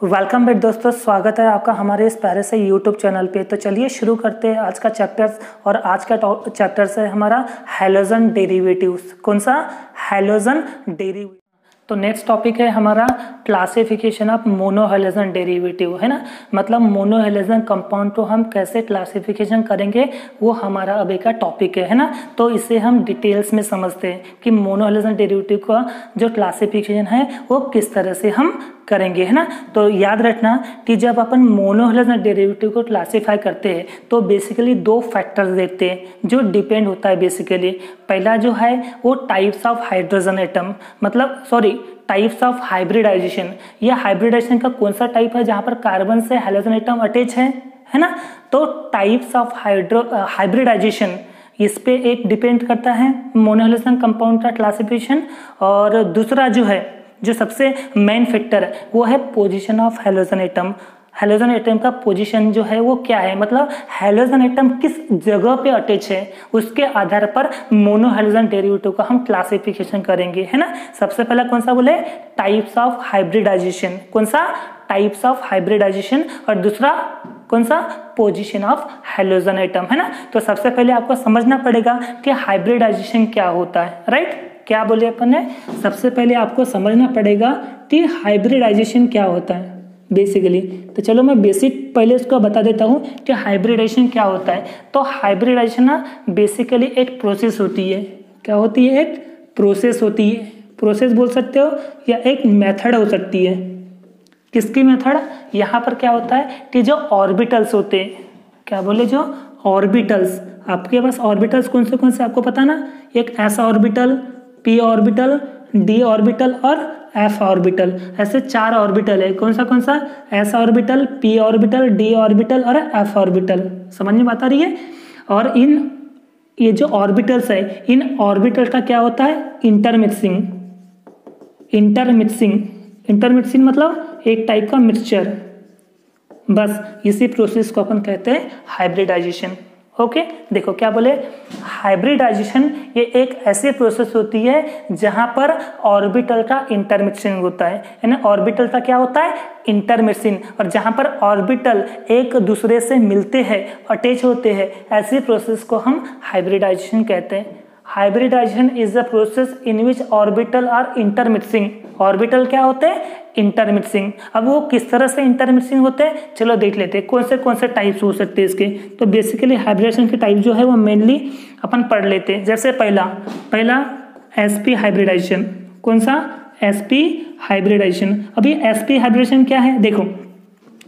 Welcome back दोस्तों, स्वागत है आपका हमारे इस प्यारे से यूट्यूब चैनल पे। तो चलिए शुरू करते हैं आज का चैप्टर। और आज का चैप्टर है हमारा हैलोजन डेरिवेटिव्स। कौन सा? Halogen derivative. तो नेक्स्ट टॉपिक है हमारा क्लासिफिकेशन ऑफ मोनोहैलोजन डेरिवेटिव, है ना। मतलब मोनोहैलोजन कंपाउंड को हम कैसे क्लासिफिकेशन करेंगे वो हमारा अभी का टॉपिक है ना। तो इसे हम डिटेल्स में समझते हैं कि मोनोहैलोजन डेरिवेटिव का जो क्लासिफिकेशन है वो किस तरह से हम करेंगे, है ना। तो याद रखना कि जब अपन मोनोहैलोजन डेरिवेटिव को क्लासिफाई करते हैं तो बेसिकली दो फैक्टर्स देखते हैं जो डिपेंड होता है बेसिकली। पहला जो है वो टाइप्स ऑफ हाइड्रोजन एटम, मतलब टाइप्स ऑफ हाइब्रिडाइजेशन। यह हाइब्रिडाइजेशन का कौन सा टाइप है जहां पर कार्बन से हाइड्रोजन एटम अटैच है ना। तो टाइप्स ऑफ हाइब्रिडाइजेशन इस पे एक डिपेंड करता है मोनोहैलोजन कंपाउंड का क्लासिफिकेशन। और दूसरा जो सबसे मेन फैक्टर है वो है position of halogen atom. Halogen atom का पोजीशन जो है वो क्या है, मतलब हैलोजन एटम किस जगह पे अटैच है, उसके आधार पर मोनोहैलोजन डेरिवेटिव का हम क्लासिफिकेशन करेंगे, है ना। सबसे पहला कौन सा बोले? Types of hybridization. कौन सा? Types of hybridization. और दूसरा कौन सा? पोजीशन ऑफ हैलोजन एटम, है ना। तो सबसे पहले आपको समझना पड़ेगा कि हाइब्रिडाइजेशन क्या होता है, राइट। क्या बोले अपन ने? सबसे पहले आपको समझना पड़ेगा कि हाइब्रिडाइजेशन क्या होता है बेसिकली। तो चलो मैं बेसिक पहले इसको बता देता हूँ कि हाइब्रिडाइजेशन क्या होता है। तो हाइब्रिडाइजेशन ना बेसिकली एक प्रोसेस होती है। क्या होती है? एक प्रोसेस होती है। प्रोसेस बोल सकते हो या एक मेथड हो सकती है। किसकी मेथड? यहाँ पर क्या होता है कि जो ऑर्बिटल्स होते हैं, क्या बोले, जो ऑर्बिटल्स, आपके पास ऑर्बिटल्स कौन से आपको पता ना। एक S orbital, P orbital, D orbital और एफ ऑर्बिटल। ऐसे 4 ऑर्बिटल है। कौन सा? S orbital, P orbital, D orbital और एफ ऑर्बिटल। समझ में बात आ रही है? और ये जो ऑर्बिटल्स है, इन ऑर्बिटल का क्या होता है? इंटरमिक्सिंग मतलब एक टाइप का मिक्सचर। बस इसी प्रोसेस को अपन कहते हैं हाइब्रिडाइजेशन। ओके, देखो क्या बोले, हाइब्रिडाइजेशन ये एक ऐसी प्रोसेस होती है जहां पर ऑर्बिटल का इंटरमिक्सिंग होता है ना। ऑर्बिटल का क्या होता है? इंटरमिक्सिंग। और जहां पर ऑर्बिटल एक दूसरे से मिलते हैं, अटैच होते हैं, ऐसी प्रोसेस को हम हाइब्रिडाइजेशन कहते हैं। Hybridization is the process in which orbital are intermixing. Orbital क्या होते हैं? इंटरमिक्सिंग। अब वो किस तरह से इंटरमिक्सिंग होते हैं चलो देख लेते हैं। कौन से टाइप्स हो सकते हैं इसके। तो बेसिकली हाइब्रिडेशन के टाइप जो है वो मेनली अपन पढ़ लेते हैं। जैसे पहला sp हाइब्रिडाइजेशन। कौन सा? sp hybridization. अब ये sp हाइब्रिडेशन क्या है? देखो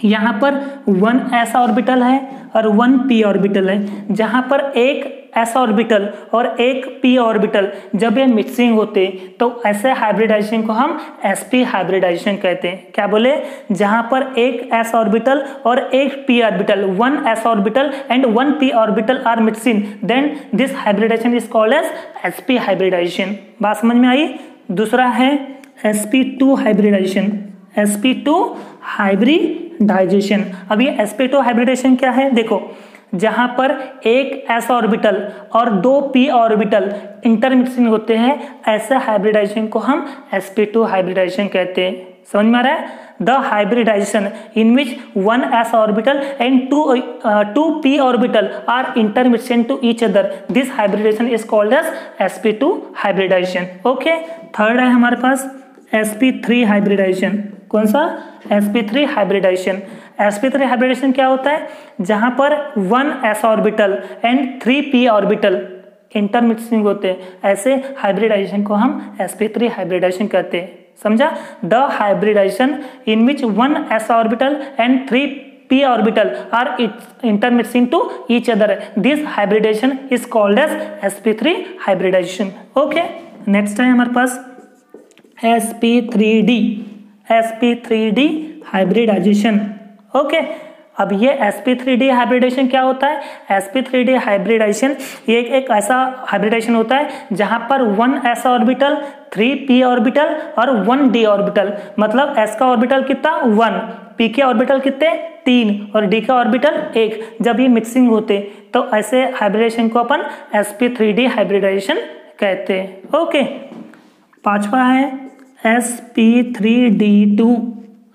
यहाँ पर 1 s ऑर्बिटल है और 1 p ऑर्बिटल है। जहां पर एक s ऑर्बिटल और एक p ऑर्बिटल जब ये मिक्सिंग होते तो ऐसे हाइब्रिडाइजेशन को हम sp हाइब्रिडाइजेशन कहते हैं। क्या बोले? जहां पर एक s ऑर्बिटल और एक p orbital, 1 s orbital and 1 p orbital are mixing, then this hybridisation is called as sp hybridization. बात समझ में आई? दूसरा है sp2 हाइब्रिडाइजेशन। sp2 hybridisation. अब ये sp2 हाइब्रिडाइजेशन क्या है? देखो जहां पर एक s ऑर्बिटल और 2 p ऑर्बिटल इंटरमिक्सिंग होते हैं, ऐसे हाइब्रिडाइजेशन को हम sp2 हाइब्रिडाइजेशन कहते हैं। समझ में आ रहा है? The hybridisation in which 1 s orbital and 2 p orbital are intermixing to each other, this hybridisation is called as sp2 hybridisation. Okay, third है हमारे पास sp3 हाइब्रिडाइजेशन। कौन सा? sp3 hybridisation. sp3 हाइब्रिडाइजेशन क्या होता है? जहां पर 1 s orbital and 3 p orbital intermixing होते हैं, ऐसे हाइब्रिडाइजेशन को हम sp3 हाइब्रिडाइजेशन कहते हैं। समझा? The hybridisation in which 1 s orbital and 3 p orbital are intermixing to each other, this hybridisation is called as sp3 hybridisation. Okay, next है हमारे पास sp3d हाइब्रिडाइजेशन। ओके, अब ये sp3d हाइब्रिडाइजेशन क्या होता है? sp3d हाइब्रिडाइजेशन ये एक ऐसा हाइब्रिडाइजेशन होता है जहां पर 1 s ऑर्बिटल, 3 p ऑर्बिटल और 1 d ऑर्बिटल, मतलब s का ऑर्बिटल कितना? 1, p के ऑर्बिटल कितने? 3 और d का ऑर्बिटल 1, जब ये मिक्सिंग होते तो ऐसे हाइब्रिडाइजेशन को अपन sp3d हाइब्रिडाइजेशन कहते हैं। ओके, पांचवा है sp3d2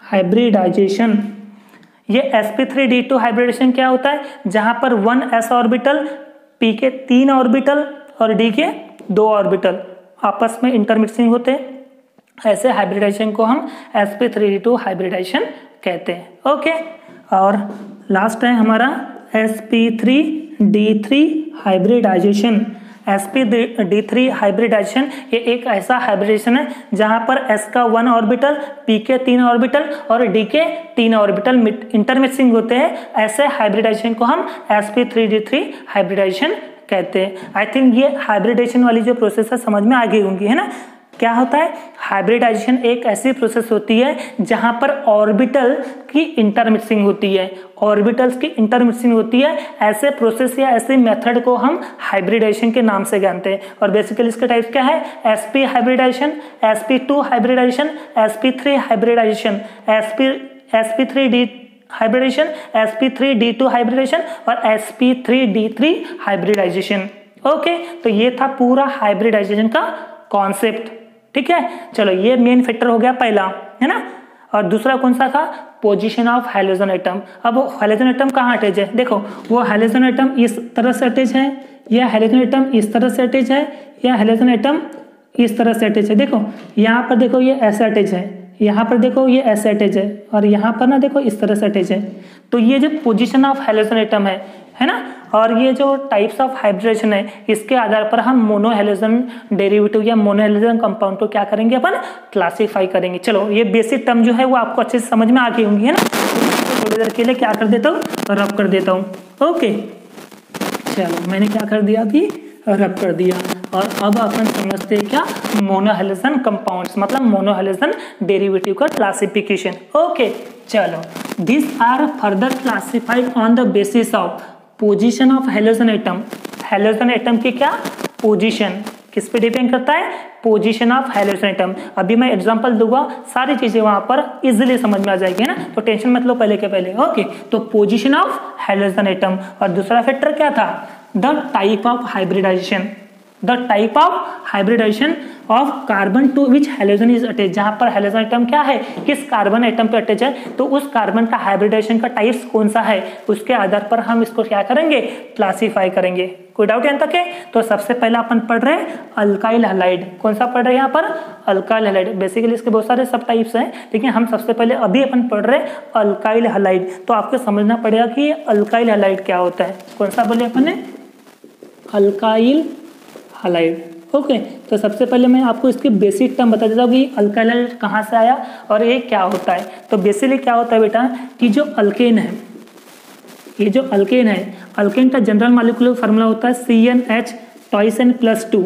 हाइब्रिडाइजेशन। ये sp3d2 हाइब्रिडाइजेशन क्या होता है, जहां पर 1s ऑर्बिटल, p के 3 ऑर्बिटल और d के 2 ऑर्बिटल आपस में इंटरमिक्सिंग होते हैं, ऐसे हाइब्रिडाइजेशन को हम sp3d2 हाइब्रिडाइजेशन कहते हैं। ओके, और लास्ट है हमारा sp3d3 हाइब्रिडाइजेशन। sp3d3 हाइब्रिडाइजेशन ये एक ऐसा हाइब्रिडाइजेशन है जहां पर s का 1 ऑर्बिटल, p के 3 ऑर्बिटल और d के 3 ऑर्बिटल इंटरमिक्सिंग होते हैं, ऐसे हाइब्रिडाइजेशन को हम sp3d3 हाइब्रिडाइजेशन कहते हैं। आई थिंक ये हाइब्रिडाइजेशन वाली जो प्रोसेस है समझ में आ गई होंगी, है ना। क्या होता है, हाइब्रिडाइजेशन एक ऐसी प्रोसेस होती है जहां पर ऑर्बिटल की इंटरमिक्सिंग होती है, ऑर्बिटल्स की इंटरमिक्सिंग होती है। ऐसे प्रोसेस या ऐसे मेथड को हम हाइब्रिडाइजेशन के नाम से जानते हैं। और बेसिकली इसके टाइप्स क्या है, sp hybridisation, sp2 hybridisation, sp3 hybridisation, sp3d hybridisation, sp3d2 hybridisation और sp3d3 हाइब्रिडाइजेशन। ओके, तो ये था पूरा हाइब्रिडाइजेशन का कॉन्सेप्ट। ठीक है, चलो ये मेन फैक्टर हो गया पहला, है ना। और दूसरा कौन सा था, पोजीशन ऑफ हैलोजन एटम। अब हैलोजन एटम कहाँ अटैच है, देखो वो हैलोजन एटम इस तरह से अटैच है, या हैलोजन एटम इस तरह से अटैच है, या हैलोजन एटम इस तरह से अटैच है। देखो यहाँ पर देखो ये ऐसे अटैच है, यहाँ पर देखो ये ऐसे अटैच है, और यहाँ पर ना देखो इस तरह से अटैच है। तो ये जो पोजीशन ऑफ हैलोजन एटम है ना, और ये जो टाइप्स ऑफ हाइब्रिडेशन है, इसके आधार पर हम मोनोहैलोजन डेरिवेटिव या मोनोहैलोजन कंपाउंड को क्या करेंगे, अपन क्लासिफाई करेंगे। चलो ये बेसिक टर्म जो है वो आपको अच्छे से समझ में आ गई होंगी, है ना। थोड़ी देर के लिए क्या कर देता हूँ, रब कर देता हूँ। ओके, चलो मैंने क्या कर दिया, अभी रब कर दिया। और अब अपन समझते हैं क्या, मोनोहैलोजन कंपाउंड्स मतलब मोनोहैलोजन डेरिवेटिव का क्लासिफिकेशन। ओके, चलो this are further classified on the basis of position of halogen atom. Halogen atom की क्या पोजीशन, किस पे डिपेंड करता है, पोजीशन ऑफ हैलोजन एटम। अभी मैं एग्जांपल दूंगा, सारी चीजें वहां पर इजीली समझ में आ जाएगी, ना, तो टेंशन मत लो पहले के पहले। ओके, तो पोजीशन ऑफ हैलोजन एटम। और दूसरा फैक्टर क्या था, the type of hybridisation, the type of hybridisation of carbon to which halogen is attach. जहां पर हैलोजन एटम क्या है, किस कार्बन एटम पे अटैच है, तो उस कार्बन का हाइब्रिडाइजेशन का टाइप्स कौन सा है, उसके आधार पर हम इसको क्या करेंगे, क्लासीफाई करेंगे। कोई डाउट यहाँ तक है। तो सबसे पहला अपन पढ़ रहे हैं अल्काइल हैलाइड। कौन सा पढ़ रहे हैं यहाँ पर, अल्काइल हैलाइड। बेसिकली इसके बहुत सारे सब टाइप्स हैं, लेकिन हम सबसे पहले अभी अपन पढ़ रहे हैं अल्काइल हैलाइड। तो आपको समझना पड़ेगा कि अल्काइल हैलाइड क्या होता है। कौन सा बोले अपन ने, अल्काइल हैलाइड। ओके, तो सबसे पहले मैं आपको इसके बेसिक टर्म बता देता हूँ कि अल्काइल हैलाइड कहाँ से आया और ये क्या होता है। तो बेसिकली क्या होता है बेटा, कि जो अल्केन है, ये जो अल्केन है, अल्केन का जनरल मॉलिक्यूलर फार्मूला होता है CnH टॉइस N+2।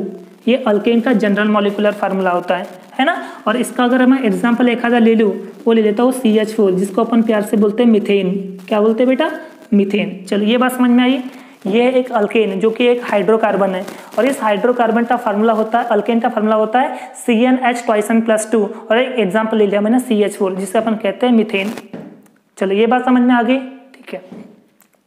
ये अल्केन का जनरल मॉलिक्यूलर फार्मूला होता है ना। और इसका अगर मैं एग्जाम्पल एक आधा ले लूँ, वो ले लेता हूँ CH4, जिसको अपन प्यार से बोलते हैं मीथेन। क्या बोलते हैं बेटा, मीथेन। चलो ये बात समझ में आई। ये एक अल्केन जो कि एक हाइड्रोकार्बन है, और इस हाइड्रोकार्बन का फार्मूला होता है, अल्केन का फार्मूला होता है CnH टॉइस N+2। और एक एग्जाम्पल ले लिया मैंने CH4, जिसे अपन कहते हैं मीथेन। चलो ये बात समझ में आ गई, ठीक है।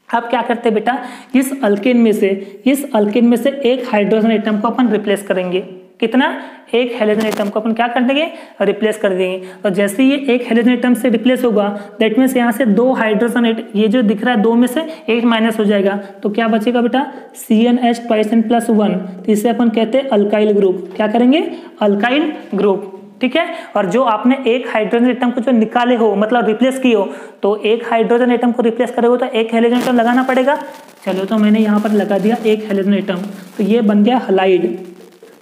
अब क्या करते हैं बेटा, इस अल्केन में से एक हाइड्रोजन एटम को अपन रिप्लेस करेंगे। कितना, एक हेलोजन एटम को अपन क्या कर देंगे, रिप्लेस कर देंगे। और जैसे ये एक हेलोजन एटम से रिप्लेस होगा, दैट मीन्स यहाँ से दो हाइड्रोजन ये जो दिख रहा है, दो में से एक माइनस हो जाएगा, तो क्या बचेगा बेटा, CnH टॉइस N+1। तो इसे अपन कहते हैं अल्काइल ग्रुप। क्या करेंगे, अल्काइल ग्रुप, ठीक है। और जो आपने एक हाइड्रोजन एटम को जो निकाले हो, मतलब रिप्लेस किए हो, तो एक हाइड्रोजन एटम को रिप्लेस करोगे तो एक हेलोजन एटम लगाना पड़ेगा। चलो तो मैंने यहाँ पर लगा दिया एक हेलोजन एटम, तो ये बन गया हलाइड,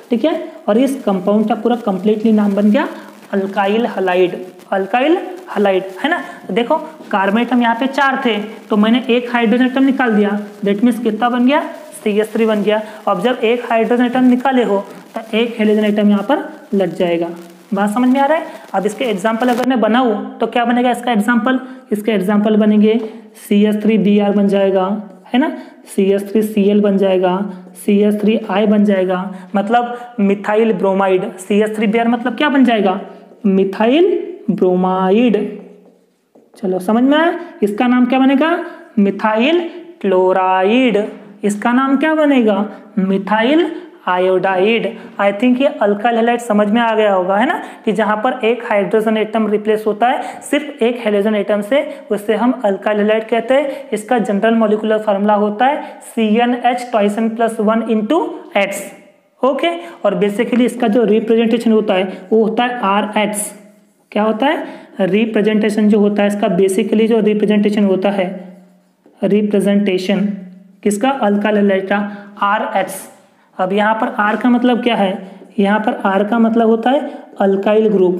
ठीक है। और इस कंपाउंड का पूरा कंप्लीटली नाम बन गया अल्काइल हलाइड। अल्काइल हलाइड, है ना। देखो कार्बन एटम यहाँ पे 4 थे, तो मैंने एक हाइड्रोजन एटम निकाल दिया, दैट मीन्स कितना बन गया, CH3 बन गया। अब जब एक हाइड्रोजन एटम निकाले हो तो एक हेलोजन एटम यहाँ पर लग जाएगा। बात समझ में आ रहा है। अब इसके एग्जाम्पल अगर मैं बनाऊँ तो क्या बनेगा इसका एग्जाम्पल, इसके एग्जाम्पल बनेंगे CH3Br बन जाएगा, है ना, CH3Cl बन जाएगा, CH3I बन जाएगा, मतलब मिथाइल ब्रोमाइड। CH3Br मतलब क्या बन जाएगा, मिथाइल ब्रोमाइड। चलो समझ में आया। इसका नाम क्या बनेगा, मिथाइल क्लोराइड। इसका नाम क्या बनेगा, मिथाइल आयोडाइड। आई थिंक ये अल्काइल हैलाइड समझ में आ गया होगा, है ना, कि जहां पर एक हाइड्रोजन एटम रिप्लेस होता है सिर्फ एक हैलोजन एटम से, उससे हम अल्काइल हैलाइड कहते हैं। इसका जनरल मॉलिक्यूलर फार्मूला होता है CnH2n+1 ओके। और बेसिकली इसका जो रिप्रेजेंटेशन होता है वो होता है RH। क्या होता है? रिप्रेजेंटेशन जो होता है इसका, बेसिकली जो रिप्रेजेंटेशन होता है, रिप्रेजेंटेशन किसका? अल्काइल हैलाइड का, RH। अब यहाँ पर R का मतलब क्या है? यहाँ पर R का मतलब होता है अल्काइल ग्रुप।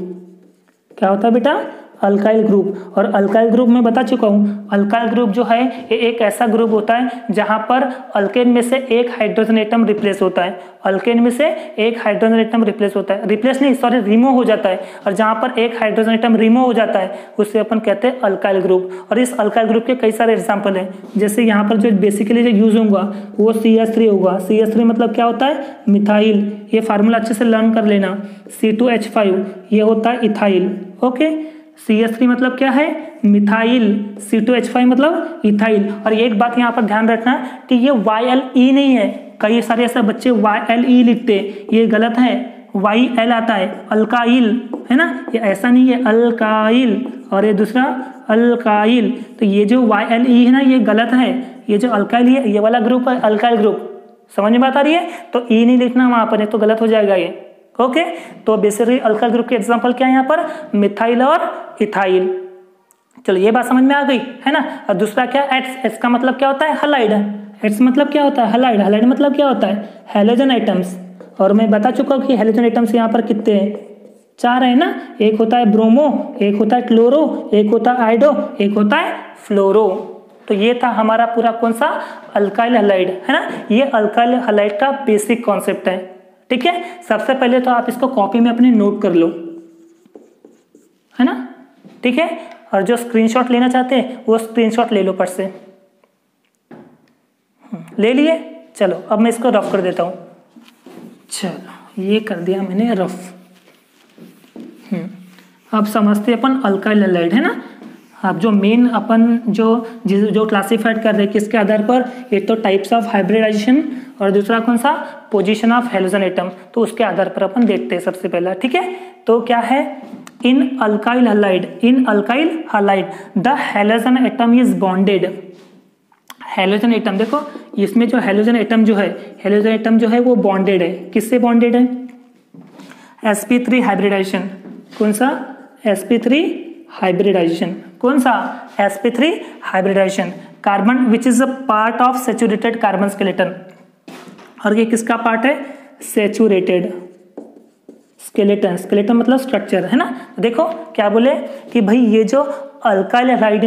क्या होता है बेटा? Alkyl group. और अल्काइल ग्रुप में बता चुका हूँ, अल्काइल ग्रुप जो है ये एक ऐसा ग्रुप होता है जहां पर अल्केन में से एक हाइड्रोजन एटम रिप्लेस होता है। अल्केन में से एक हाइड्रोजन एटम रिप्लेस होता है, रिप्लेस नहीं सॉरी रिमूव हो जाता है। और जहां पर एक हाइड्रोजन एटम रिमूव हो जाता है उससे अपन कहते हैं अल्काइल ग्रुप। और इस अल्काइल ग्रुप के कई सारे एग्जाम्पल हैं, जैसे यहाँ पर जो बेसिकली जो यूज होगा वो CH3 होगा। CH3 मतलब क्या होता है? मिथाइल। ये फार्मूला अच्छे से लर्न कर लेना। C2H5 ये होता है इथाइल। ओके, CH3 मतलब क्या है? मिथाइल। C2H5 मतलब इथाइल। और एक बात यहाँ पर ध्यान रखना कि ये YLE नहीं है। कई सारे ऐसे बच्चे YLE लिखते, ये गलत है। YL आता है, अल्काइल, है ना, ये ऐसा नहीं है, अल्काइल। और ये दूसरा अल्काइल, तो ये जो YLE है ना ये गलत है। ये जो अल्काइल है ये वाला ग्रुप है अल्काइल ग्रुप। समझ में बात आ रही है? तो E नहीं लिखना वहां पर, तो गलत हो जाएगा ये। ओके, तो बेसिकली अल्काइल ग्रुप के एग्जांपल क्या है यहाँ पर? मिथाइल और इथाइल। चलो ये बात समझ में आ गई, है ना। और दूसरा क्या? H का मतलब क्या होता है? हैलाइड। H मतलब क्या होता है? हैलाइड। हैलाइड मतलब क्या होता है? Halogen atoms. और मैं बता चुका हूँ कि हैलोजन एटम्स यहाँ पर कितने हैं? 4 है ना। एक होता है ब्रोमो, एक होता है क्लोरो, एक होता है आइडो, एक होता है फ्लोरो। तो ये था हमारा पूरा कौन सा? अल्काइल हैलाइड, है ना। ये अल्काइल हैलाइड का बेसिक कॉन्सेप्ट है, ठीक है। सबसे पहले तो आप इसको कॉपी में अपने नोट कर लो, है ना, ठीक है। और जो स्क्रीनशॉट लेना चाहते हैं वो स्क्रीनशॉट ले लो पट से। ले लिए? चलो अब मैं इसको रफ कर देता हूं। चलो ये कर दिया मैंने रफ। अब समझते अपन अल्काइल हैलाइड, है ना। अब जो मेन अपन जो क्लासिफाइड कर रहे हैं किसके आधार पर? एक तो टाइप्स ऑफ हाइब्रिडाइजेशन और दूसरा कौन सा? Position of halogen atom. तो उसके आधार पर अपन देखते हैं सबसे पहला, ठीक है। तो क्या है? In alkyl halide the halogen atom is bonded. Halogen atom देखो, इसमें जो हैलोजन एटम जो है वो बॉन्डेड है। किससे बॉन्डेड है? sp3 hybridisation. कौन सा? sp3 hybridisation. कौन सा? sp3 hybridisation. Carbon which is a part of saturated carbon skeleton. और ये किसका पार्ट है? Saturated skeleton. स्केलेटन मतलब स्ट्रक्चर, है ना। देखो क्या बोले कि भाई ये जो अल्काइल हैलाइड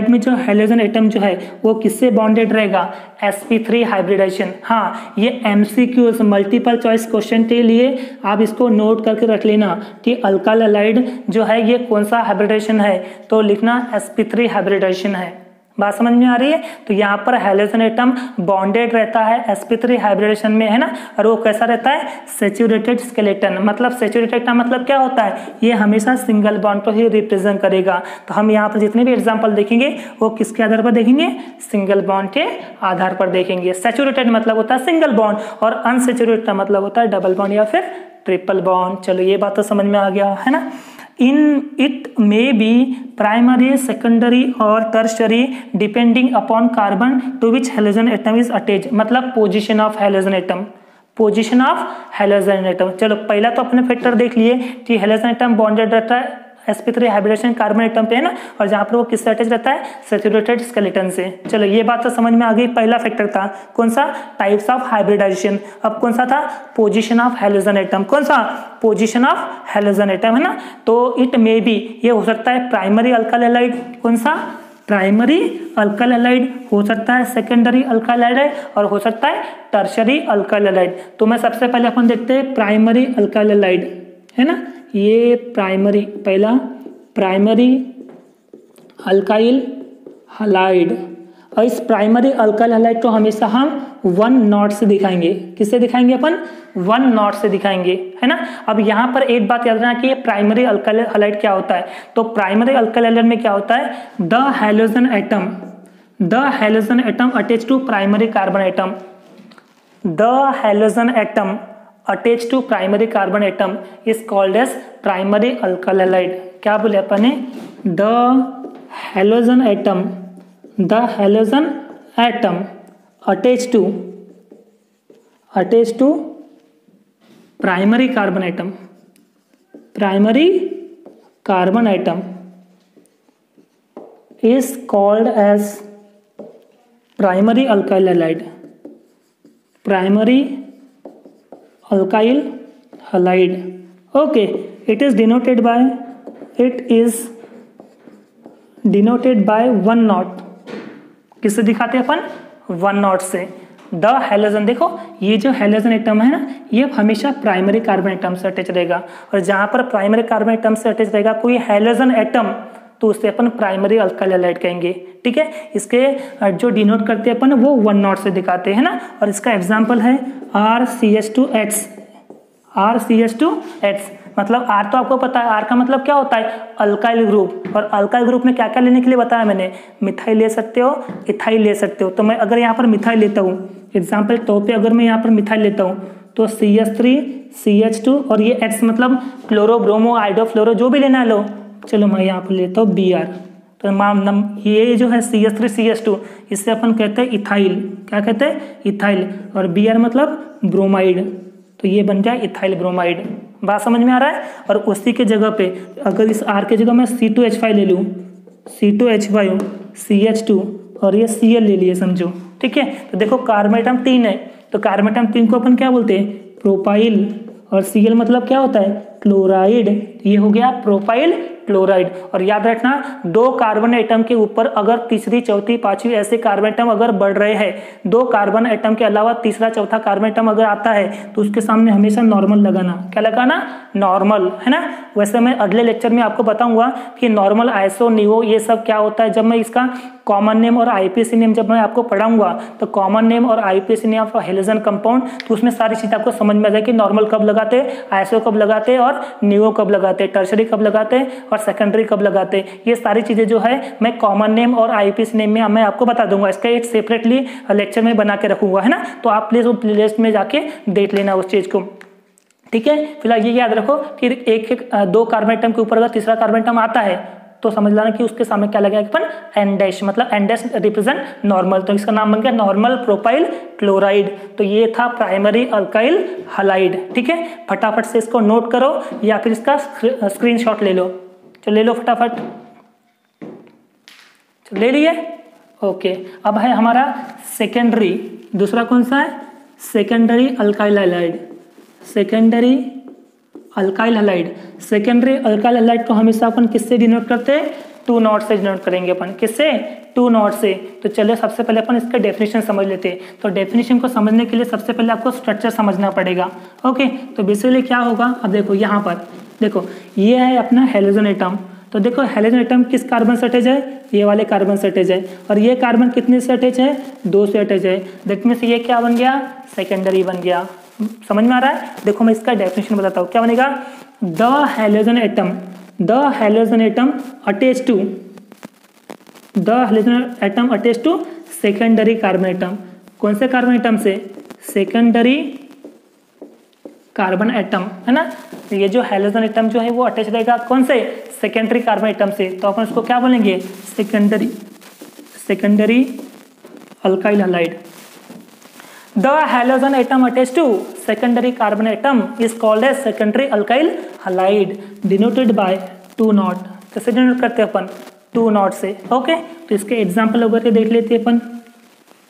में जो हैलोजन एटम जो है वो किससे बॉन्डेड रहेगा? sp3 hybridisation. हाँ, ये MCQs मल्टीपल चॉइस क्वेश्चन के लिए आप इसको नोट करके रख लेना कि अल्काइल हैलाइड जो है ये कौन सा हाइब्रिडाइजेशन है, तो लिखना sp3 हाइब्रिडाइजेशन है। बात समझ में आ रही है? तो यहाँ पर हैलोजन एटम बॉन्डेड रहता है sp3 हाइब्रिडेशन में, है ना। और वो कैसा रहता है? Saturated skeleton. मतलब सैचुरेटेड का मतलब क्या होता है? ये हमेशा सिंगल बॉन्ड को ही रिप्रेजेंट करेगा। तो हम यहाँ पर जितने भी एग्जांपल देखेंगे वो किसके आधार पर देखेंगे? सिंगल बॉन्ड के आधार पर देखेंगे। सैचुरेटेड मतलब होता है सिंगल बॉन्ड और अनसैचुरेटेड का मतलब होता है डबल बॉन्ड या फिर ट्रिपल बॉन्ड। चलो ये बात तो समझ में आ गया, है ना। In it may be primary, secondary और tertiary depending upon carbon to which halogen atom is attached। मतलब पोजीशन ऑफ हैलोजन एटम। चलो पहला तो अपने फैक्टर देख लिए कि हैलोजन एटम बॉन्डेड रहता है sp3 हाइब्रिडेशन कार्बन एटम पे, है ना। और जहां पर वो किससे अटैच रहता है? सैचुरेटेड स्केलेटन से। चलो ये बात तो समझ में आ गई। पहला फैक्टर था कौन सा? Types of hybridisation. अब कौन सा था? Position of halogen atom. कौन सा? पोजीशन ऑफ हैलोजन एटम, है ना। तो इट मे बी, ये हो सकता है प्राइमरी अल्काइल हैलाइड। कौन सा? प्राइमरी अल्काइल हैलाइड हो सकता है, सेकेंडरी अल्काइल हैलाइड और हो सकता है टर्शरी अल्काइल हैलाइड। तो मैं सबसे पहले अपन देखते हैं प्राइमरी अल्काइल हैलाइड, है ना। ये प्राइमरी, पहला प्राइमरी अल्काइल हैलाइड। और इस प्राइमरी अल्काइल हैलाइड को हमेशा हम 1 नॉट से दिखाएंगे। किससे दिखाएंगे अपन? 1 नॉट से दिखाएंगे, है ना। अब यहाँ पर एक बात याद रखना कि ये प्राइमरी अल्काइल हैलाइड क्या होता है। तो प्राइमरी अल्काइल हैलाइड में क्या होता है? The halogen atom attach to primary carbon atom. The halogen atom attach to primary carbon atom is called as primary alkyl halide. क्या बोले अपन ने, the halogen atom attach to primary carbon atom is called as primary alkyl halide। Okay, it is denoted by 1 not. किससे दिखाते हैं अपन, 1 not से। The halogen, देखो ये जो हैलोजन एटम है ना, ये हमेशा प्राइमरी कार्बन एटम से अटैच रहेगा, और जहां पर प्राइमरी कार्बन एटम से अटैच रहेगा कोई हैलोजन एटम, तो उसे अपन प्राइमरी अल्काइल हैलाइड कहेंगे। ठीक है, इसके जो डिनोट करते हैं अपन वो 1 नॉट से दिखाते हैं ना, और इसका एग्जांपल है RCH2H। मतलब R तो आपको पता है, R का मतलब क्या होता है, अल्काइल ग्रुप, और अल्काइल ग्रुप में क्या क्या लेने के लिए बताया मैंने, मिथाइल ले सकते हो, इथाइल ले सकते हो। तो मैं अगर यहाँ पर मिथाइल लेता हूँ, एग्जाम्पल तौर पे अगर मैं यहाँ पर मिथाइल लेता हूँ तो CH3 CH2 और ये X मतलब क्लोरो ब्रोमो आइडो फ्लोरो जो भी लेना लो। चलो मैं यहाँ पर लेता हूँ Br, तो ये जो है CH3 CH2 इससे अपन कहते हैं इथाइल। क्या कहते हैं, इथाइल, और Br मतलब ब्रोमाइड, तो ये बन गया इथाइल ब्रोमाइड। बात समझ में आ रहा है। और उसी के जगह पे अगर इस R के जगह मैं C2H5 ले लूँ, C2H5 CH2 और ये Cl ले लिए समझो। ठीक है, तो देखो कार्बन एटम 3 है, तो कार्बन एटम 3 को अपन क्या बोलते हैं, प्रोपाइल, और Cl मतलब क्या होता है, क्लोराइड। ये हो गया प्रोपाइल क्लोराइड। और याद रखना, 2 कार्बन एटम के ऊपर अगर तीसरी चौथी पांचवी ऐसे कार्बन एटम अगर बढ़ रहे हैं, 2 कार्बन एटम के अलावा तीसरा चौथा कार्बन एटम अगर आता है तो उसके सामने हमेशा नॉर्मल लगाना। क्या लगाना, नॉर्मल, है ना। वैसे मैं अगले लेक्चर में आपको बताऊंगा कि नॉर्मल, आइसो, नियो ये सब क्या होता है। जब मैं इसका कॉमन नेम और आईपीसी नेम जब मैं आपको पढ़ाऊंगा तो कॉमन नेम और IPC name of halogen compound, तो उसमें सारी चीज आपको समझ में आ जाए कि नॉर्मल कब लगाते, आइसो कब लगाते, और नियो कब लगाते, टर्शरी कब लगाते और सेकेंडरी कब लगाते। ये सारी चीजें जो है मैं कॉमन नेम और आईपीसी नेम में मैं आपको बता दूंगा। इसका एक सेपरेटली लेक्चर में बना के रखूंगा, है ना। तो आप प्लीज वो प्लेलिस्ट में जाके देख लेना उस चीज को। ठीक है, फिलहाल ये याद रखो कि एक 2 कार्बन एटम के ऊपर अगर तीसरा कार्बन एटम आता है तो समझ लेना कि उसके सामने क्या लगेगा, अपन एन डैश, मतलब एन डैश रिप्रेजेंट नॉर्मल, तो इसका नाम बन गया नॉर्मल प्रोपाइल क्लोराइड। तो ये था प्राइमरी अल्काइल हैलाइड। ठीक है, फटाफट से इसको नोट करो या फिर इसका स्क्रीनशॉट ले लो। चलो ले लो फटाफट, ले लिए। ओके, अब है हमारा सेकेंडरी, दूसरा कौन सा है, secondary alkyl halide. Secondary alkyl halide को हमेशा अपन किससे डिनोट करते हैं, 2 नॉट से डिनोट करेंगे अपन। किससे, 2 नॉट से। तो चलिए सबसे पहले अपन इसका डेफिनेशन समझ लेते हैं। तो डेफिनेशन को समझने के लिए सबसे पहले आपको स्ट्रक्चर समझना पड़ेगा। ओके, तो बेसिकली क्या होगा, अब देखो यहाँ पर देखो ये है अपना हैलोजन एटम। तो देखो हैलोजन एटम किस कार्बन से अटैच है, ये वाले कार्बन से अटैच है, और ये कार्बन कितने से अटैच है, 2 से अटैच है। दैट मींस ये क्या बन गया, सेकेंडरी बन गया। समझ में आ रहा है। देखो मैं इसका डेफिनेशन बताता हूँ, क्या बनेगा, the halogen atom attach to secondary carbon atom. कौन से कार्बन एटम से, सेकेंडरी कार्बन एटम, है ना। तो ये जो हैलोजन एटम जो है वो अटैच रहेगा कौन से, सेकेंडरी कार्बन एटम से। तो अपन इसको क्या बोलेंगे, secondary alkyl halide. The halogen atom attached to secondary carbon atom is called as secondary alkyl halide, denoted by 2 not. कैसे डिनोट करते हैं अपन, 2 नॉट से। ओके, तो इसके एग्जाम्पल वगैरह देख लेते हैं अपन।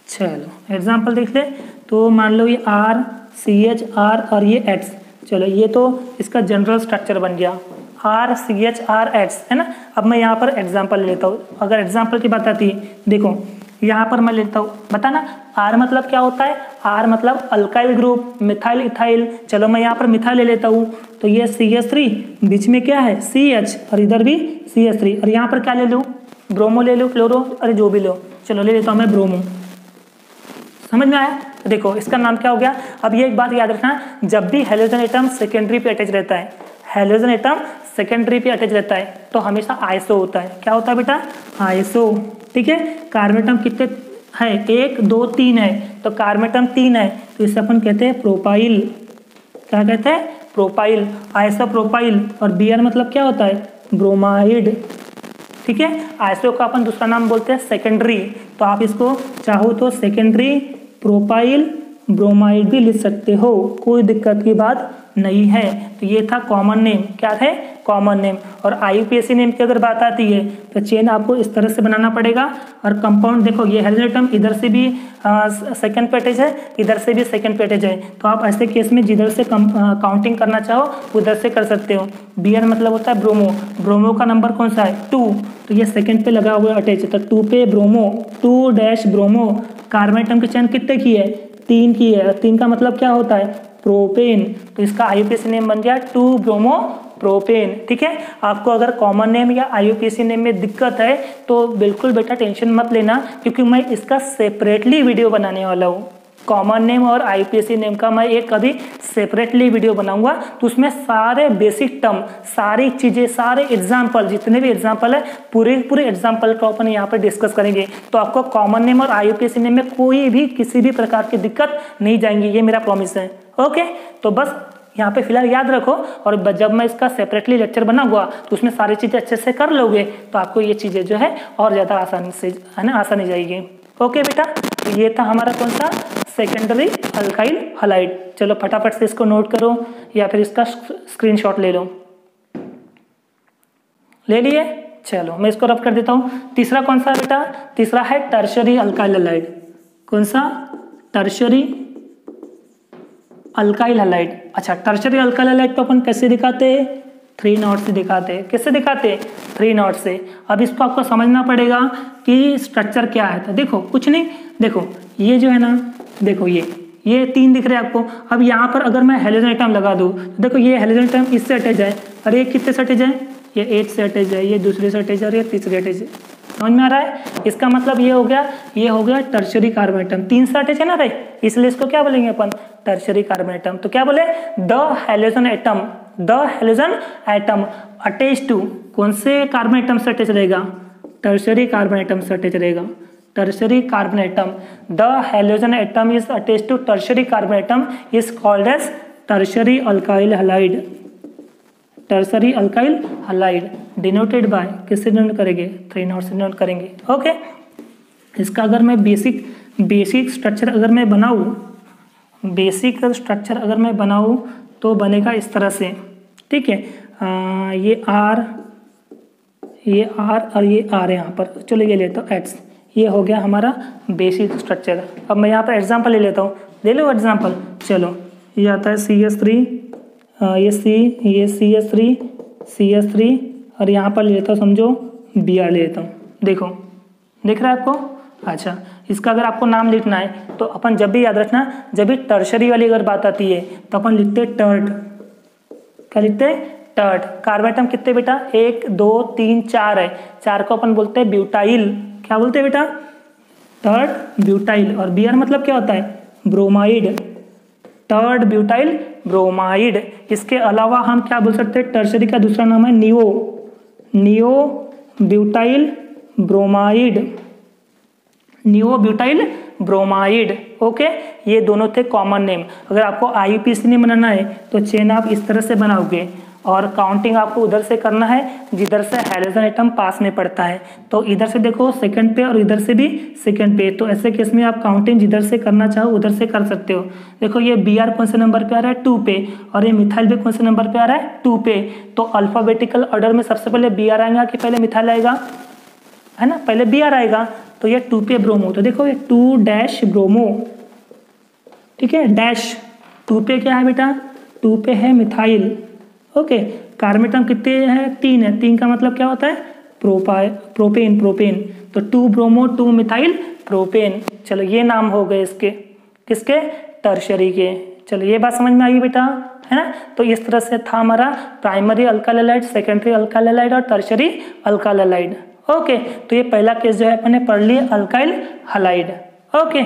चलो एग्जाम्पल देख ले, तो मान लो ये R CH R और ये X। चलो ये तो इसका जनरल स्ट्रक्चर बन गया, R CH R X, है ना। अब मैं यहाँ पर एग्जाम्पल लेता हूँ। अगर एग्जाम्पल की बात आती है, देखो यहाँ पर मैं लेता हूँ, बताना R मतलब क्या होता है, R मतलब अल्काइल ग्रुप, मिथाइल इथाइल। चलो मैं यहाँ पर मिथाइल ले लेता हूँ, तो ये CH3, बीच में क्या है CH, और इधर भी CH3, और यहाँ पर क्या ले लूँ, ब्रोमो ले लो, फ्लोरो, अरे जो भी लो। चलो ले लेता हूँ मैं ब्रोमो। समझ में आया। तो देखो इसका नाम क्या हो गया। अब ये एक बात याद रखना, जब भी हैलोजन एटम सेकेंडरी पे अटैच रहता है, हैलोजन एटम सेकेंडरी पे अटैच रहता है तो हमेशा आइसो होता है। क्या होता है बेटा, आइसो। ठीक है, कार्बन एटम कितने है, 1 2 3 है, तो कार्बन एटम 3 है, तो इसे अपन कहते हैं प्रोपाइल। क्या कहते हैं? प्रोपाइल। आइसोप्रोपाइल। और Br मतलब क्या होता है? ब्रोमाइड। ठीक है, आइसो का अपन दूसरा नाम बोलते हैं सेकेंडरी, तो आप इसको चाहो तो सेकेंडरी प्रोपाइल ब्रोमाइड भी लिख सकते हो, कोई दिक्कत की बात नहीं है। तो ये था कॉमन नेम। क्या है? Common name. और IUPAC नेम की अगर बात आती है तो चेन आपको इस तरह से बनाना पड़ेगा। और कंपाउंड देखो, ये हेलोजन एटम इधर से भी सेकंड पे अटैच है, इधर से भी सेकंड पे अटैच है, तो आप ऐसे केस में जिधर से काउंटिंग करना चाहो उधर से कर सकते हो। Br मतलब होता है ब्रोमो। ब्रोमो का नंबर कौन सा है? 2, तो ये सेकंड पे लगा हुआ अटैच है, तो 2 पे ब्रोमो, 2 ब्रोमो। कार्बन एटम की चेन कितने की है? 3 की है। 3 का मतलब क्या होता है? प्रोपेन। तो इसका IUPAC नेम बन गया 2 ब्रोमो प्रोपेन। ठीक है, आपको अगर कॉमन नेम या IUPAC नेम में दिक्कत है तो बिल्कुल बेटा टेंशन मत लेना, क्योंकि मैं इसका सेपरेटली वीडियो बनाने वाला हूँ। कॉमन नेम और IUPAC नेम का मैं एक कभी सेपरेटली वीडियो बनाऊंगा, तो उसमें सारे बेसिक टर्म, सारी चीज़ें, सारे एग्जाम्पल, जितने भी एग्जाम्पल है पूरे एग्जाम्पल को अपन यहाँ पर डिस्कस करेंगे। तो आपको कॉमन नेम और IUPAC नेम में कोई भी किसी भी प्रकार की दिक्कत नहीं जाएंगी, ये मेरा प्रॉमिस है। ओके, तो बस यहाँ पे फिलहाल याद रखो, और जब मैं इसका सेपरेटली लेक्चर बनाऊंगा तो उसमें सारी चीज़ें अच्छे से कर लोगे तो आपको ये चीज़ें जो है और ज़्यादा आसानी से, है ना, आसानी जाएगी। ओके बेटा, तो ये था हमारा कौन सा? Secondary alkyl halide. चलो फटाफट से इसको नोट करो या फिर इसका स्क्रीनशॉट ले लो। ले लिए? चलो मैं इसको रफ कर देता हूँ। तीसरा कौन सा है बेटा? तीसरा है टर्शरी अल्काइल हलाइड। कौन सा? Tertiary alkyl halide. अच्छा, टर्शरी अल्काइल हलाइड को अपन कैसे दिखाते हैं? 3 नॉट से दिखाते हैं। कैसे दिखाते हैं? 3 नॉट से। अब इसको आपको समझना पड़ेगा कि स्ट्रक्चर क्या है। तो देखो कुछ नहीं, देखो ये जो है ना, देखो ये 3 दिख रहे हैं आपको। अब यहाँ पर अगर मैं हेलोजन एटम लगा दूँ, देखो ये हेलोजन एटम इससे अटैच है, और ये कितने से अटैच है? ये 8 से अटैच है, ये दूसरे से अटैच है, और ये तीसरे अटैच है। समझ में आ रहा है? इसका मतलब ये हो गया टर्शरी कार्बन एटम। 3 से अटैच है ना रे, इसलिए इसको क्या बोलेंगे अपन? Tertiary carbon atom. तो क्या बोले? The halogen atom attach to, कौन से कार्बन एटम से अटैच रहेगा? टर्शरी कार्बन एटम से अटैच रहेगा। Tertiary carbon atom, the halogen atom is attach to tertiary carbon atom is called as tertiary alkyl halide. Tertiary alkyl halide denoted by, किससे denote करेंगे? 3 not से denote करेंगे। Okay, इसका अगर मैं basic structure अगर मैं बनाऊँ, तो बनेगा इस तरह से। ठीक है, ये R और ये R यहाँ पर, चलो ये लेता हूँ X। ये हो गया हमारा बेसिक स्ट्रक्चर। अब मैं यहाँ पर एग्जांपल ले लेता हूँ, ले लो एग्जांपल। चलो ये आता है CH3, ये CH3 और यहाँ पर ले लेता हूँ, समझो Br ले लेता हूँ। देखो, दिख रहा है आपको? अच्छा, इसका अगर आपको नाम लिखना है तो अपन जब भी याद रखना, जब भी टर्शरी वाली अगर बात आती है तो अपन लिखते हैं टर्ट। क्या लिखते हैं? टर्ट। कार्बन एटम कितने बेटा? 1 2 3 4 है, 4 को अपन बोलते हैं ब्यूटाइल। क्या बोलते हैं बेटा? Tert butyl. और Br मतलब क्या होता है? ब्रोमाइड। Tert butyl bromide. इसके अलावा हम क्या बोल सकते हैं? टर्शरी का दूसरा नाम है नियो ब्यूटाइल ब्रोमाइड। ओके, ये दोनों थे कॉमन नेम। अगर आपको IUPAC नेम बनाना है तो चेन आप इस तरह से बनाओगे, और काउंटिंग आपको उधर से करना है जिधर से हेलोजन एटम पास में पड़ता है। तो इधर से देखो सेकंड पे और इधर से भी सेकंड पे, तो ऐसे केस में आप काउंटिंग जिधर से करना चाहो उधर से कर सकते हो। देखो ये Br कौन से नंबर पे आ रहा है? 2 पे, और ये मिथाइल भी कौन से नंबर पे आ रहा है? 2 पे। तो अल्फाबेटिकल ऑर्डर में सबसे पहले Br आएगा कि पहले मिथाइल आएगा? है ना, पहले Br आएगा। तो ये 2 पे ब्रोमो, तो देखो ये 2 ब्रोमो। ठीक है, डैश 2 पे क्या है बेटा? 2 पे है मिथाइल। ओके, कार्बन एटम कितने हैं? 3 है। 3 का मतलब क्या होता है? प्रोपेन। तो 2 ब्रोमो 2 मिथाइल प्रोपेन। चलो ये नाम हो गए इसके, किसके? टर्शरी के। चलो ये बात समझ में आई बेटा, है ना? तो इस तरह से था हमारा primary alkyl halide, secondary alkyl halide और टर्शरी अल्काइल हलाइड। ओके, तो ये पहला केस जो है अपने पढ़ लिए अल्काइल हलाइड। ओके,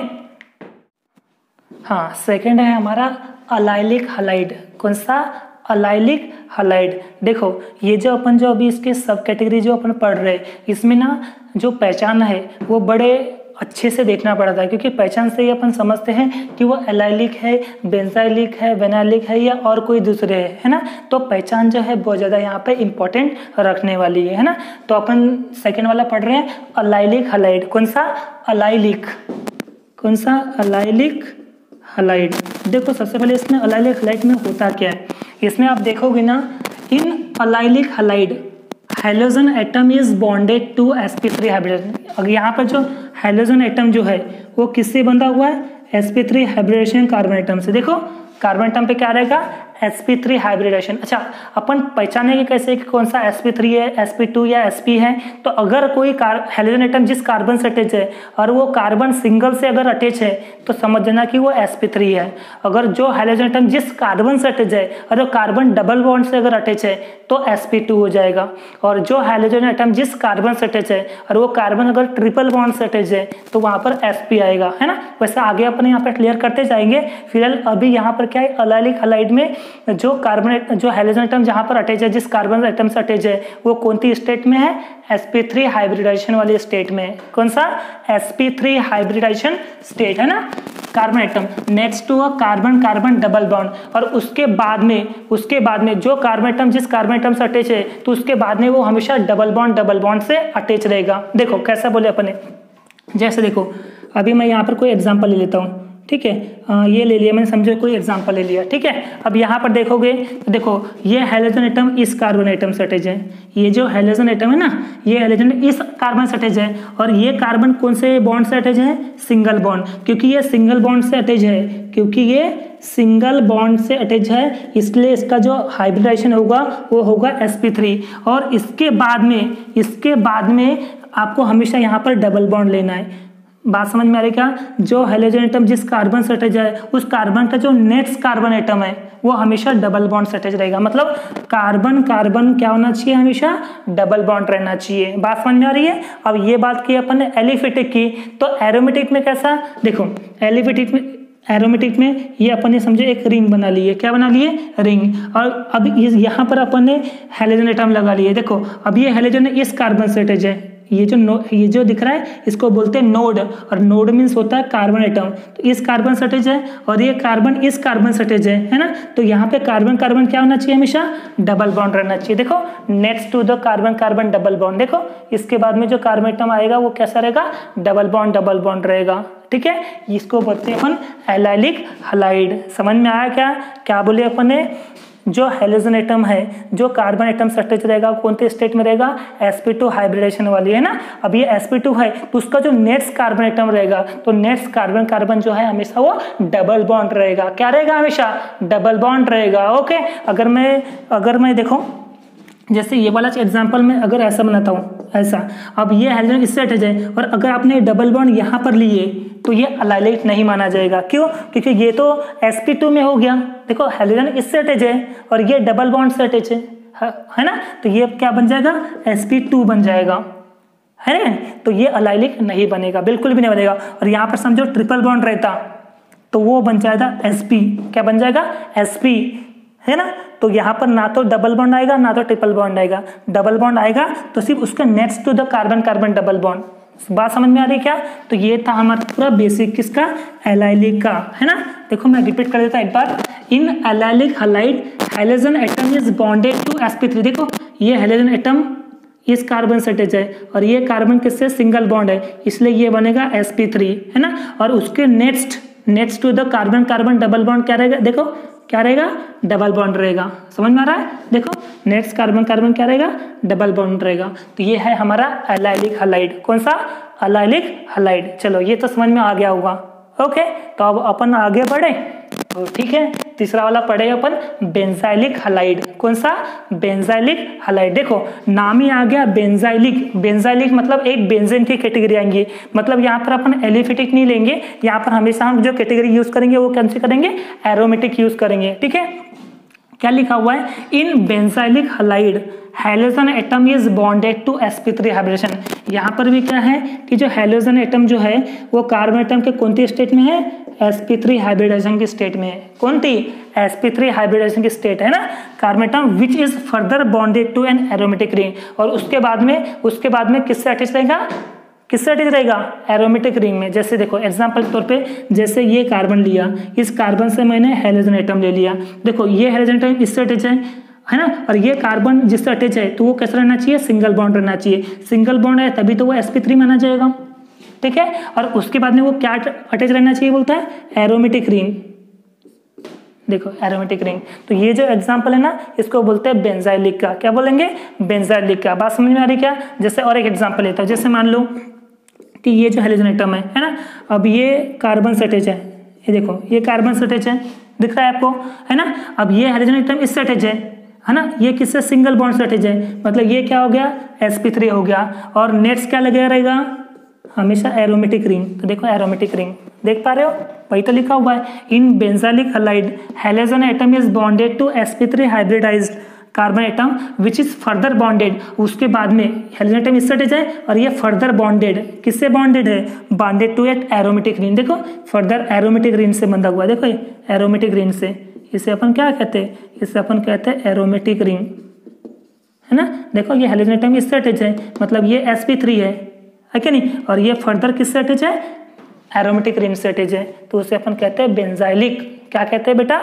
हाँ, सेकेंड है हमारा अलाइलिक हलाइड। कौन सा? Allylic halide. देखो ये जो अभी इसके सब कैटेगरी जो अपन पढ़ रहे हैं, इसमें ना जो पहचान है वो बड़े अच्छे से देखना पड़ता है, क्योंकि पहचान से ही अपन समझते हैं कि वो एलाइलिक है, बेंजाइलिक है, वेनाइलिक है या और कोई दूसरे है ना। तो पहचान जो है बहुत ज़्यादा यहाँ पे इंपॉर्टेंट रखने वाली है ना। तो अपन सेकेंड वाला पढ़ रहे हैं अलाइलिक हलाइड। कौन सा? अलाइलिक। कौन सा? Allylic halide. देखो सबसे पहले इसमें अलाइलिक हलाइड में होता क्या है, इसमें आप देखोगे ना, in allylic halide hydrogen atom is bonded to sp3 hybridization. अब यहाँ पर जो हाइड्रोजन एटम जो है वो किससे बंधा हुआ है? sp3 हाइब्रिडेशन कार्बन एटम से। देखो कार्बन एटम पे क्या रहेगा? sp3 hybridisation. अच्छा, अपन पहचानेंगे कैसे कि कौन सा sp3 है, sp2 या sp है? तो अगर कोई हाइड्रोजन एटम जिस कार्बन से अटैच है और वो कार्बन सिंगल से अगर अटैच है तो समझ जाना कि वो sp3 है। अगर जो हाइड्रोजन एटम जिस कार्बन से अटैच है और वो कार्बन डबल बॉन्ड से अगर अटैच है तो sp2 हो जाएगा। और जो हाइड्रोजन एटम जिस कार्बन से अटैच है और वो कार्बन अगर ट्रिपल बॉन्ड से अटैच है तो वहां पर sp आएगा, है ना। वैसे आगे अपन यहाँ पे क्लियर करते जाएंगे। फिलहाल अभी यहाँ पर क्या है, अलाइलिक हलाइड में जो कार्बन जो हाइड्रोजन एटम जहां पर अटैच है, जिस कार्बन एटम से अटैच है, वो कौन सी स्टेट में है? sp3 हाइब्रिडाइजेशन वाली स्टेट में। कौन सा? sp3 हाइब्रिडाइजेशन स्टेट, है ना, carbon atom next to a carbon carbon double bond. और उसके बाद में जो कार्बन एटम जिस कार्बन एटम से अटैच है तो उसके बाद में वो हमेशा डबल बॉन्ड से अटैच रहेगा। देखो कैसा बोले अपने, जैसे देखो अभी मैं यहाँ पर कोई एग्जांपल ले लेता हूँ, ठीक है। ये ले लिया मैंने, समझो कोई एग्जांपल ले लिया, ठीक है। अब यहाँ पर देखोगे तो देखो ये हाइड्रोजन एटम इस कार्बन एटम से अटैच है, ये जो हाइड्रोजन एटम है ना, ये हाइड्रोजन इस कार्बन से अटैच है। और ये कार्बन कौन से बॉन्ड से अटैच है? Single bond. क्योंकि ये सिंगल बॉन्ड से अटैच है, इसलिए इसका जो हाइब्रिडाइजेशन होगा वो होगा sp3। और इसके बाद में आपको हमेशा यहाँ पर डबल बॉन्ड लेना है। बात समझ में आ रही क्या? जो हाइड्रोजन एटम जिस कार्बन से अटैच है उस कार्बन का जो नेक्स्ट कार्बन एटम है वो हमेशा डबल बॉन्ड से अटैच रहेगा। मतलब कार्बन कार्बन क्या होना चाहिए? हमेशा डबल बॉन्ड रहना चाहिए। बात समझ में आ रही है। अब ये बात की अपन ने एलिफेटिक की, तो एरोमेटिक में कैसा? देखो एरोमेटिक में ये अपन ने समझे एक रिंग बना ली है। क्या बना लिए? रिंग। और अब यहाँ पर अपन ने हाइड्रोजन एटम लगा लिए। देखो अब ये हाइड्रोजन इस कार्बन से अटैच है, ये जो दिख रहा है इसको बोलते हैं नोड। और नोड मीन्स होता है कार्बन एटम। तो इस कार्बन से अटैच है और ये कार्बन इस कार्बन से अटैच है ना। तो यहाँ पे कार्बन कार्बन क्या होना चाहिए? हमेशा डबल बॉन्ड रहना चाहिए। देखो next to the carbon carbon double bond. देखो इसके बाद में जो कार्बन एटम आएगा वो कैसा रहेगा? डबल बॉन्ड रहेगा, ठीक है। इसको बोलते हैं अपन एलाइलिक हलाइड। समझ में आया क्या बोले अपन ने? जो हाइड्रोजन एटम है जो कार्बन एटम से अटैच रहेगा कौन से स्टेट में रहेगा? sp2 हाइब्रिडेशन वाली, है ना। अब ये sp2 है तो उसका जो नेक्स्ट कार्बन एटम रहेगा तो नेक्स्ट कार्बन कार्बन जो है हमेशा वो डबल बॉन्ड रहेगा। क्या रहेगा? हमेशा डबल बॉन्ड रहेगा। ओके, अगर मैं देखो जैसे ये वाला एग्जांपल में अगर ऐसा बनाता हूँ, ऐसा, अब ये हाइड्रोजन इससे अटैच है और अगर आपने डबल बॉन्ड यहाँ पर लिए तो ये अलाइलिक नहीं माना जाएगा। क्यों? क्योंकि ये तो sp2 में हो गया। देखो हाइड्रोजन इससे अटैच है और ये डबल बॉन्ड से अटैच है ना। तो ये क्या बन जाएगा? sp2 बन जाएगा, है ना। तो ये अलाइलिक नहीं बनेगा, बिल्कुल भी नहीं बनेगा। और यहाँ पर समझो ट्रिपल बॉन्ड रहता तो वो बन जाएगा sp। क्या बन जाएगा? sp, है ना। तो यहाँ पर ना तो डबल बॉन्ड आएगा ना तो ट्रिपल बॉन्ड आएगा। डबल बॉन्ड आएगा तो सिर्फ उसका next to the carbon carbon double bond. बात समझ में आ रही क्या? तो ये था हमारा पूरा बेसिक किसका? एलाइलिक का, है ना। देखो मैं रिपीट कर देता एक बार। In allylic halide hydrogen atom is bonded to sp3। देखो ये हाइड्रोजन एटम इस कार्बन से अटैच है और ये कार्बन किससे? सिंगल बॉन्ड है, इसलिए ये बनेगा sp3, है ना। और उसके next to the carbon carbon double bond क्या रहेगा? देखो क्या रहेगा? डबल बॉन्ड रहेगा। समझ में आ रहा है? देखो नेक्स्ट कार्बन कार्बन क्या रहेगा? डबल बॉन्ड रहेगा। तो ये है हमारा एलाइलिक हलाइड। कौन सा? Allylic halide. चलो ये तो समझ में आ गया होगा। ओके, तो अब अपन आगे बढ़े तो ठीक है, तीसरा वाला पढ़े अपन बेंजाइलिक हलाइड। कौन सा? Benzylic halide. देखो नाम ही आ गया बेंजाइलिक। बेंजाइलिक मतलब एक बेंजीन की कैटेगरी आएंगी। मतलब यहाँ पर अपन एलिफेटिक नहीं लेंगे, यहाँ पर हमेशा हम जो कैटेगरी यूज करेंगे वो कौन सी करेंगे? एरोमेटिक यूज करेंगे, ठीक है। क्या लिखा हुआ है? In benzylic halide hydrogen atom is bonded to sp3 hybridization. यहाँ पर भी क्या है कि जो हाइड्रोजन एटम जो है वो कार्बन एटम के कौन सी स्टेट में है? sp3 हाइब्रिडेशन की स्टेट में है। कौन सी? sp3 हाइब्रिडेशन की स्टेट, है ना। Carbon atom which is further bonded to an aromatic ring. और उसके बाद में किससे अटैच रहेगा? किससे अटैच रहेगा, एरोमेटिक रिंग में। जैसे देखो एग्जांपल के तौर पे, जैसे ये कार्बन लिया, इस कार्बन से मैंने हाइड्रोजन एटम ले लिया, देखो ये हाइड्रोजन एटम इससे अटैच है ना, और ये कार्बन जिससे अटैच है तो वो कैसा रहना चाहिए, सिंगल बॉन्ड रहना चाहिए। सिंगल बॉन्ड है तभी तो वो sp3 माना जाएगा, ठीक है। और उसके बाद में वो क्या अटैच रहना चाहिए बोलता है, एरोमेटिक रिंग। देखो एरोमेटिक रिंग, तो ये जो एग्जांपल है ना इसको बोलते हैं बेंजाइलिक का। क्या बोलेंगे, बेंजाइलिक का। बात समझ में आ रही क्या। जैसे और एक एग्जांपल लेता हूं, जैसे मान लो कि ये जो हाइड्रोजन एटम है ना, अब ये कार्बन से अटैच है, ये देखो ये कार्बन से अटैच है, दिख रहा है आपको, है ना। अब ये हाइड्रोजन एटम इससे अटैच है ना, ये किससे, सिंगल बॉन्ड से अटैच है, मतलब ये क्या हो गया, sp3 हो गया। और नेक्स्ट क्या लगा रहेगा, हमेशा एरोमेटिक रिंग। तो देखो एरोमेटिक रिंग देख पा रहे हो, वही तो लिखा हुआ है, in benzylic halide hydrogen atom is bonded to sp3 hybridized carbon atom which is further bonded. उसके बाद में हाइड्रोजन एटम इससे अटैच है और ये फर्दर बॉन्डेड, किससे बॉन्डेड है, bonded to at aromatic ring. देखो फर्दर एरोमेटिक रिंग से बंधा हुआ है, देखो ये एरोमेटिक रिंग से, इसे अपन क्या कहते हैं, इसे अपन कहते हैं एरोमेटिक रिंग, है ना। देखो ये हाइड्रोजन एटम इससे अटैच है, मतलब ये sp3 है क्या नहीं, और ये फर्दर किससे अटैच है, एरोमेटिक रिंग से अटैच है, तो उसे अपन कहते हैं बेंजाइलिक। क्या कहते हैं बेटा,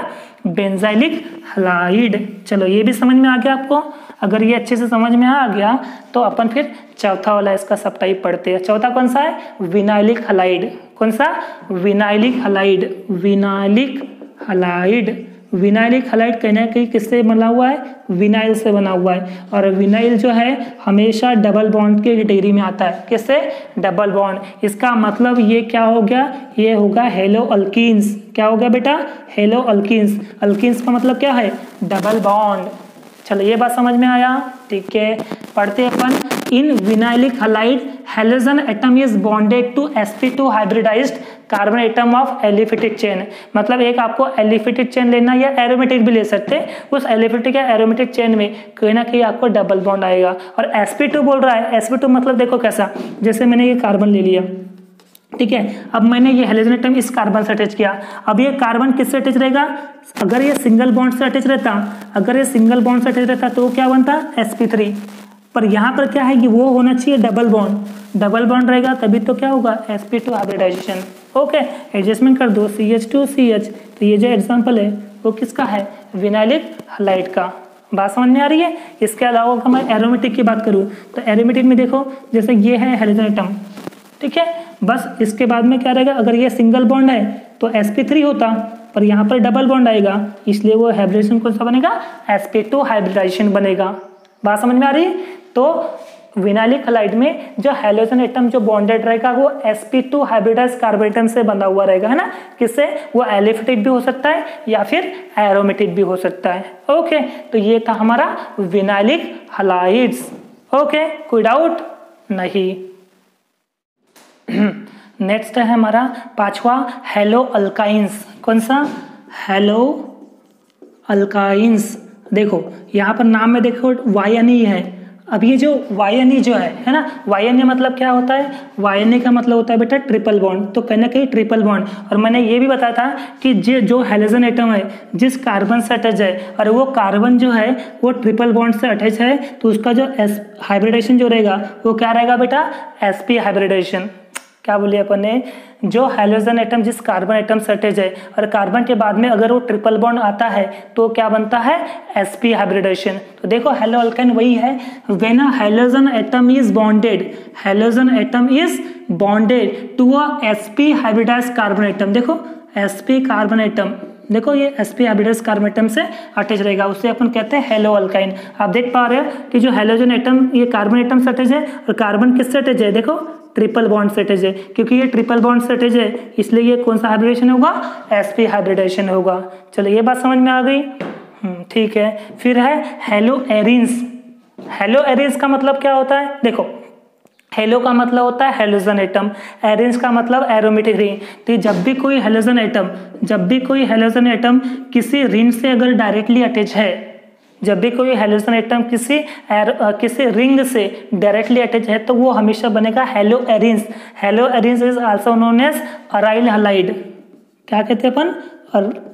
बेंजाइलिक हैलाइड। चलो ये भी समझ में आ गया आपको। अगर ये अच्छे से समझ में आ गया तो अपन फिर चौथा वाला इसका सब टाइप पढ़ते हैं। चौथा कौन सा है, विनाइलिक हैलाइड। कौन सा, vinylic halide. Vinylic halide, vinylic halide कहना है कि किससे बना हुआ है, विनाइल से बना हुआ है। और विनाइल जो है हमेशा डबल बॉन्ड के कैटेगरी में आता है, किससे, डबल बॉन्ड। इसका मतलब ये क्या हो गया, ये होगा हेलो अल्कीन्स। क्या हो गया बेटा, हेलो अल्कीन्स। अल्कीन्स का मतलब क्या है, डबल बॉन्ड। चलो ये बात समझ में आया, ठीक है। पढ़ते हैं अपन, in vinylic halide hydrogen atom is bonded to sp2 hybridized carbon atom of aliphatic chain. मतलब एक आपको एलिफेटिक चेन लेना या एरोमेटिक भी ले सकते हैं, उस एलिफेटिक या एरोमेटिक चेन में कहीं ना कहीं आपको डबल बॉन्ड आएगा। और sp2 बोल रहा है, sp2 मतलब देखो कैसा, जैसे मैंने ये कार्बन ले लिया, ठीक है, अब मैंने ये हाइड्रोजन एटम इस कार्बन से अटैच किया, अब ये कार्बन किससे अटैच रहेगा, अगर ये सिंगल बॉन्ड से अटैच रहता, अगर ये सिंगल बॉन्ड से अटैच रहता तो क्या बनता, sp3। पर यहाँ पर क्या है कि वो होना चाहिए डबल बॉन्ड, डबल बॉन्ड रहेगा तभी तो क्या होगा, sp2 हाइब्रिडाइजेशन। ओके, एडजस्टमेंट कर दो CH2CH। तो ये जो एग्जांपल है वो किसका है, विनाइलिक हैलाइड का। बात समझ में आ रही है। इसके अलावा अगर मैं एरोमेटिक की बात करूँ तो एरोमेटिक में देखो जैसे ये है हाइड्रोजन एटम, ठीक है, बस इसके बाद में क्या रहेगा, अगर ये सिंगल बॉन्ड है तो sp3 होता, पर यहाँ पर डबल बॉन्ड आएगा, इसलिए वो हाइब्रिडेशन कौन सा बनेगा, sp2 हाइब्रिडाइजेशन बनेगा। बात समझ में आ रही है। तो विनाइलिक हैलाइड में जो हाइड्रोजन एटम जो बॉन्डेड रहेगा वो sp2 हाइब्रिडाइज कार्बन एटम से बंधा हुआ रहेगा, है ना। किससे, वो एलिफेटिक भी हो सकता है या फिर एरोमेटिक भी हो सकता है। ओके, तो ये था हमारा विनाइलिक हैलाइड्स। ओके, कोई डाउट नहीं। नेक्स्ट है हमारा पांचवा, हेलो अल्काइंस। कौन सा, हेलो अल्काइंस। देखो यहाँ पर नाम में देखो YNE है। अब ये जो YNE जो है ना, YNE मतलब क्या होता है, YNE का मतलब होता है बेटा ट्रिपल बॉन्ड। तो कहना कहीं ट्रिपल बॉन्ड। और मैंने ये भी बताया था कि जो हाइड्रोजन एटम है जिस कार्बन से अटैच है और वो कार्बन जो है वो ट्रिपल बॉन्ड से अटैच है, तो उसका जो हाइब्रिडेशन जो रहेगा वो क्या रहेगा बेटा, sp हाइब्रिडेशन। क्या बोले अपन ने, जो हाइड्रोजन एटम जिस कार्बन एटम से अटैच है और कार्बन के बाद में अगर वो ट्रिपल बॉन्ड आता है तो क्या बनता है, sp हाइब्रिडेशन। तो देखो हेलो अल्काइन वही है, when a hydrogen atom is bonded, hydrogen atom is bonded to a sp hybridised carbon atom. देखो sp कार्बन एटम, देखो ये sp हाइब्रिडाइज्ड कार्बन एटम से अटैच रहेगा, उसे अपन कहते हैं हेलो अल्काइन। आप देख पा रहे हो कि जो हाइड्रोजन एटम ये कार्बन एटम से अटैच है और कार्बन किससे अटैच है, देखो ट्रिपल बॉन्ड से अटैच है। क्योंकि ये ट्रिपल बॉन्ड से अटैच है इसलिए ये कौन सा हाइब्रिडेशन होगा, sp हाइब्रिडेशन होगा। चलो ये बात समझ में आ गई, ठीक है। फिर है हेलो एरिन्स। हेलो एरिन्स का मतलब क्या होता है, देखो हेलो का मतलब होता है हाइड्रोजन एटम, एरिन्स का मतलब एरोमेटिक रिंग। तो जब भी कोई हाइड्रोजन एटम किसी रिंग से अगर डायरेक्टली अटैच है, जब भी कोई हाइड्रोजन एटम किसी रिंग से डायरेक्टली अटैच है तो वो हमेशा बनेगा halo arenes. Halo arenes is also known as aryl halide. क्या कहते हैं अपन,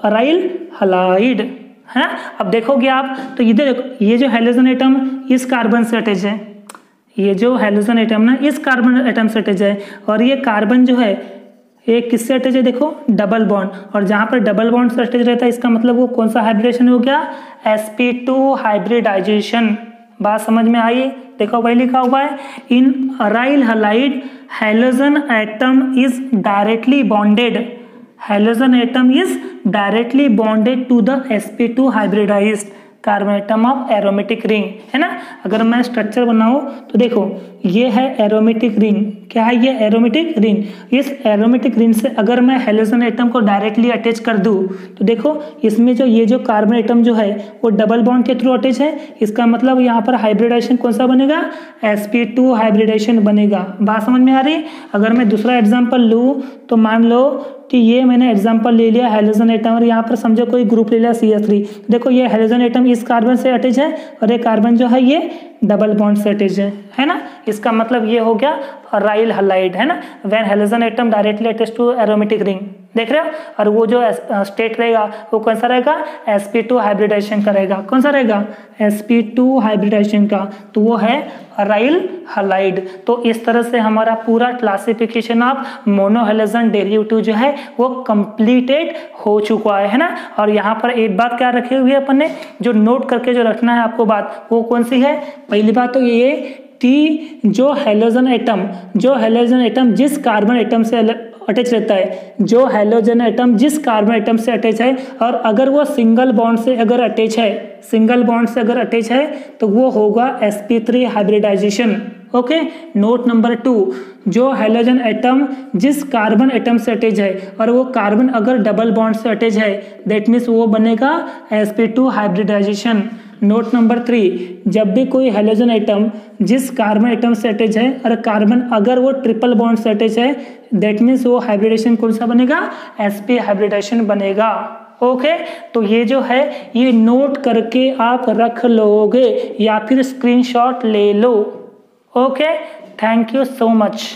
अराइल हैलाइड, है। अब देखोगे आप तो इधर ये जो हाइड्रोजन एटम इस कार्बन से अटैच है, ये जो हैलोजन एटम ना इस कार्बन एटम से अटैच है, और ये कार्बन जो है ये किससे अटैच है, देखो डबल बॉन्ड, और जहां पर डबल बॉन्ड से अटैच रहता है इसका मतलब वो कौन सा हाइब्रिडेशन हो गया, sp2 हाइब्रिडाइजेशन। बात समझ में आई। देखो वही लिखा हुआ है, in aryl halide halogen atom is directly bonded, halogen atom is directly bonded to the sp2 hybridized carbon atom of aromatic ring, है ना। अगर मैं स्ट्रक्चर बनाऊं तो देखो ये है एरोमेटिक रिंग, क्या है ये एरोमेटिक रिंग। इस एरोमेटिक रिंग से अगर मैं हैलोजन एटम को डायरेक्टली अटैच कर दूं तो देखो इसमें जो ये जो कार्बन एटम जो है वो डबल बॉन्ड के थ्रू अटैच है, इसका मतलब यहाँ पर हाइब्रिडाइजेशन कौन सा बनेगा, sp2 हाइब्रिडाइजेशन बनेगा। बात समझ में आ रही। अगर मैं दूसरा एग्जाम्पल लूँ तो मान लो कि ये मैंने एग्जांपल ले लिया हैलोजन एटम, और यहाँ पर समझो कोई ग्रुप ले लिया CH3। देखो ये हैलोजन एटम इस कार्बन से अटैच है और ये कार्बन जो है ये डबल बॉन्ड से अटैच है ना। इसका मतलब ये हो गया अराइल हलाइड, है ना। When halogen atom directly attach to aromatic ring, देख रहे हो। और वो जो स्टेट रहेगा वो कौन सा रहेगा, sp2 हाइब्रिडाइजेशन करेगा। कौन सा रहेगा, sp2 हाइब्रिडाइजेशन का, तो वो है अराइल हलाइड। तो इस तरह से हमारा पूरा क्लासिफिकेशन ऑफ मोनोहैलोजन डेरिवेटिव जो है वो कंप्लीटेड हो चुका है ना। और यहाँ पर एक बात क्या रखी हुई है अपन ने, जो नोट करके जो रखना है आपको बात, वो कौन सी है। पहली बात तो ये कि जो हैलोजन एटम जिस कार्बन एटम से अटैच रहता है, जो हैलोजन एटम जिस कार्बन एटम से अटैच है, और अगर वो सिंगल बॉन्ड से अगर अटैच है तो वो होगा sp3 hybridisation. Okay. Note number 2, जो हैलोजन एटम जिस कार्बन एटम से अटैच है और वो कार्बन अगर डबल बॉन्ड से अटैच है, दैट मीन्स वो बनेगा sp2 हाइब्रिडाइजेशन। नोट नंबर 3, जब भी कोई हैलोजन एटम जिस कार्बन एटम से अटैच है और कार्बन अगर वो ट्रिपल बॉन्ड से अटैच है, दैट मीन्स वो हाइब्रिडेशन कौन सा बनेगा, sp हाइब्रिडेशन बनेगा। ओके। तो ये जो है ये नोट करके आप रख लोगे या फिर स्क्रीनशॉट ले लो। Okay, thank you so much.